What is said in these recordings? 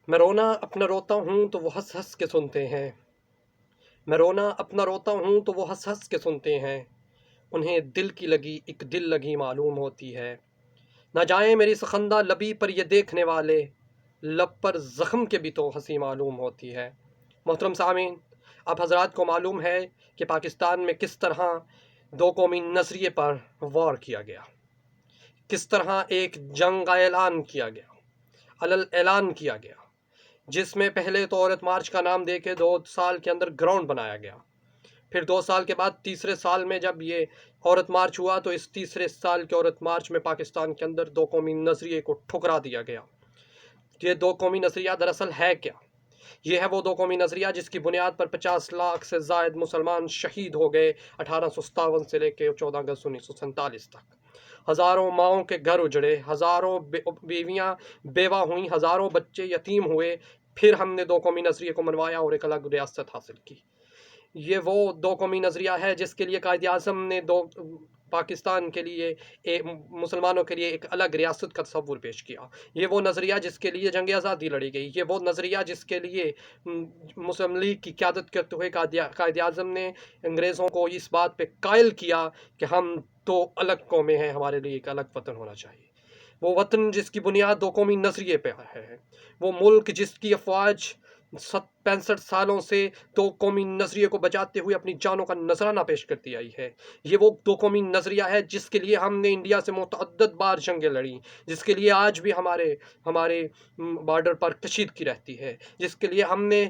میں رونا اپنا روتا ہوں تو وہ ہنس ہنس کے سنتے ہیں، میں رونا اپنا روتا ہوں تو وہ ہنس ہنس کے سنتے ہیں، انہیں دل کی لگی ایک دل لگی معلوم ہوتی ہے، نہ جائیں میری سخندہ لبی پر یہ دیکھنے والے، لب پر زخم کے بھی تو ہنسی معلوم ہوتی ہے۔ محترم سامعین، آپ حضرات کو معلوم ہے کہ پاکستان میں کس طرح دو قومی نظریے پر وار کیا گیا، کس طرح ایک جنگ کا اعلان کیا گیا، اعلان کیا گیا، جس میں پہلے تو عورت مارچ کا نام دے کے 2 سال کے اندر گراؤنڈ بنایا گیا، پھر 2 سال کے بعد تیسرے سال میں جب یہ عورت مارچ ہوا تو اس تیسرے سال کے عورت مارچ میں پاکستان کے اندر دو قومی نظریے کو ٹھکرا دیا گیا۔ یہ دو قومی نظریہ دراصل ہے کیا؟ یہ ہے وہ دو قومی نظریہ جس کی بنیاد پر 50 لاکھ سے زائد مسلمان شہید ہو گئے 1857 سے لے کے 14 اگست 1947 تک۔ ہزاروں ماؤں کے گھر اجڑے، ہزاروں بیویاں بیوہ ہوئیں، ہزاروں بچے یتیم ہوئے، پھر ہم نے دو قومی نظریے کو منوایا اور ایک الگ ریاست حاصل کی۔ یہ وہ دو قومی نظریہ ہے جس کے لیے قائد اعظم نے پاکستان کے لیے مسلمانوں کے لیے ایک الگ ریاست کا تصور پیش کیا۔ یہ وہ نظریہ جس کے لیے جنگ آزادی لڑی گئی، یہ وہ نظریہ جس کے لیے مسلم لیگ کی قیادت کرتے ہوئے قائد اعظم نے انگریزوں کو اس بات پہ قائل کیا کہ ہم دو الگ قومیں ہیں، ہمارے لیے ایک الگ وطن ہونا چاہیے۔ وہ وطن جس کی بنیاد دو قومی نظریے پہ ہے، وہ ملک جس کی افواج 65 سالوں سے دو قومی نظریے کو بچاتے ہوئے اپنی جانوں کا نذرانہ پیش کرتی آئی ہے۔ یہ وہ دو قومی نظریہ ہے جس کے لیے ہم نے انڈیا سے متعدد بار جنگیں لڑیں، جس کے لیے آج بھی ہمارے بارڈر پر کشیدگی رہتی ہے، جس کے لیے ہم نے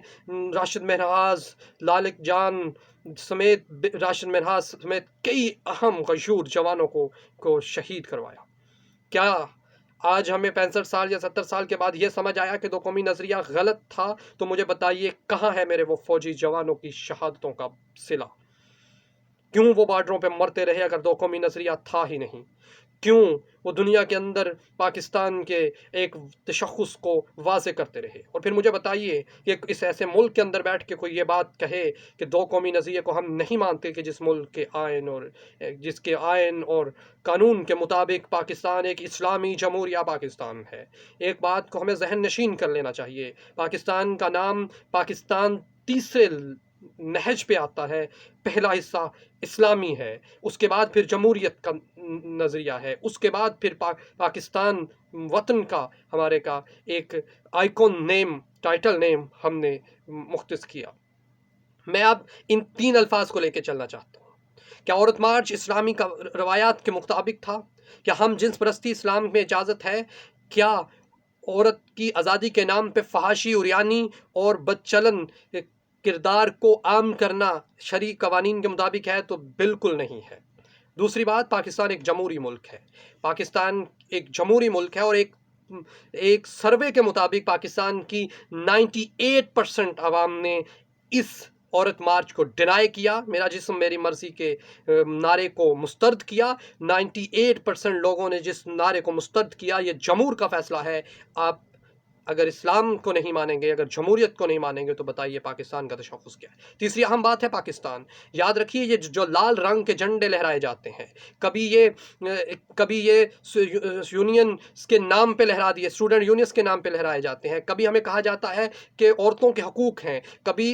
راشد مہرواز، لالک جان سمیت کئی اہم غیور جوانوں کو شہید کروایا۔ کیا آج ہمیں 65 سال یا 70 سال کے بعد یہ سمجھ آیا کہ دو قومی نظریہ غلط تھا؟ تو مجھے بتائیے کہاں ہے میرے وہ فوجی جوانوں کی شہادتوں کا صلہ؟ کیوں وہ بارڈروں پہ مرتے رہے اگر دو قومی نظریہ تھا ہی نہیں؟ کیوں وہ دنیا کے اندر پاکستان کے ایک تشخص کو واضح کرتے رہے؟ اور پھر مجھے بتائیے کہ اس ایسے ملک کے اندر بیٹھ کے کوئی یہ بات کہے کہ دو قومی نظریے کو ہم نہیں مانتے، کہ جس ملک کے آئین اور قانون کے مطابق پاکستان ایک اسلامی جمہوریہ پاکستان ہے۔ ایک بات کو ہمیں ذہن نشین کر لینا چاہیے، پاکستان کا نام پاکستان تیسرے نہج پہ آتا ہے، پہلا حصہ اسلامی ہے، اس کے بعد پھر جمہوریت کا نظریہ ہے، اس کے بعد پھر پاکستان وطن کا ہمارے کا ایک آئیکن نیم، ٹائٹل نیم ہم نے مختص کیا۔ میں اب ان 3 الفاظ کو لے کے چلنا چاہتا ہوں۔ کیا عورت مارچ اسلامی کا روایات کے مطابق تھا؟ کیا ہم جنس پرستی اسلام میں اجازت ہے؟ کیا عورت کی آزادی کے نام پہ فحاشی، عریانی اور بدچلن کردار کو عام کرنا شرعی قوانین کے مطابق ہے؟ تو بالکل نہیں ہے۔ دوسری بات، پاکستان ایک جمہوری ملک ہے، پاکستان ایک جمہوری ملک ہے، اور ایک سروے کے مطابق پاکستان کی 98% عوام نے اس عورت مارچ کو ڈینائی کیا، میرا جسم میری مرضی کے نعرے کو مسترد کیا۔ 98% لوگوں نے جس نعرے کو مسترد کیا، یہ جمہور کا فیصلہ ہے۔ آپ اگر اسلام کو نہیں مانیں گے، اگر جمہوریت کو نہیں مانیں گے، تو بتائیے پاکستان کا تشخص کیا ہے؟ تیسری اہم بات ہے پاکستان۔ یاد رکھیے، یہ جو لال رنگ کے جھنڈے لہرائے جاتے ہیں، کبھی یہ یونینز کے نام پہ لہرا دیے، اسٹوڈنٹ یونینز کے نام پہ لہرائے جاتے ہیں، کبھی ہمیں کہا جاتا ہے کہ عورتوں کے حقوق ہیں، کبھی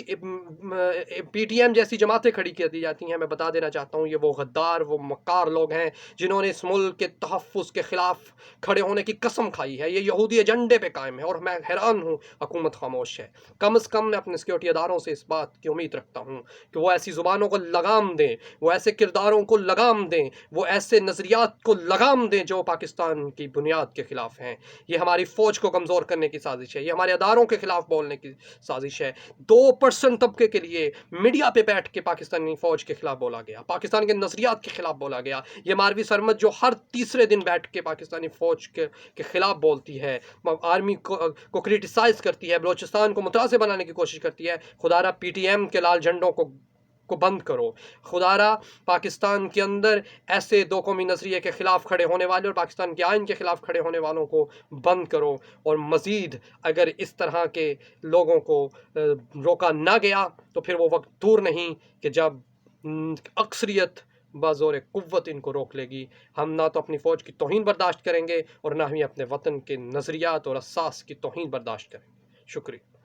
پی ٹی ایم جیسی جماعتیں کھڑی کر دی جاتی ہیں۔ میں بتا دینا چاہتا ہوں، یہ وہ غدار، وہ مکار لوگ ہیں جنہوں نے اس ملک کے تحفظ کے خلاف کھڑے ہونے کی قسم کھائی ہے۔ یہ یہودی ایجنڈے پہ قائم ہے، اور میں حیران ہوں حکومت خاموش ہے۔ کم از کم میں اپنے سیکورٹی اداروں سے اس بات کی امید رکھتا ہوں کہ وہ ایسی زبانوں کو لگام دیں، وہ ایسے کرداروں کو لگام دیں، وہ ایسے نظریات کو لگام دیں جو پاکستان کی بنیاد کے خلاف ہیں۔ یہ ہماری فوج کو کمزور کرنے کی سازش ہے، یہ ہمارے اداروں کے خلاف بولنے کی سازش ہے۔ 2% طبقے کے لیے میڈیا پہ بیٹھ کے پاکستانی فوج کے خلاف بولا گیا، پاکستان کے نظریات کے خلاف بولا گیا۔ یہ ماروی سرمد جو ہر تیسرے دن بیٹھ کے پاکستانی فوج کے خلاف بولتی ہے، آرمی کو کرٹیسائز کرتی ہے، بلوچستان کو متاثر بنانے کی کوشش کرتی ہے، خدا را پی ٹی ایم کے لال جھنڈوں کو بند کرو۔ خدا را پاکستان کے اندر ایسے دو قومی نظریے کے خلاف کھڑے ہونے والے اور پاکستان کے آئین کے خلاف کھڑے ہونے والوں کو بند کرو۔ اور مزید اگر اس طرح کے لوگوں کو روکا نہ گیا تو پھر وہ وقت دور نہیں کہ جب اکثریت بازور قوت ان کو روک لے گی۔ ہم نہ تو اپنی فوج کی توہین برداشت کریں گے، اور نہ ہی اپنے وطن کے نظریات اور اساس کی توہین برداشت کریں گے۔ شکریہ.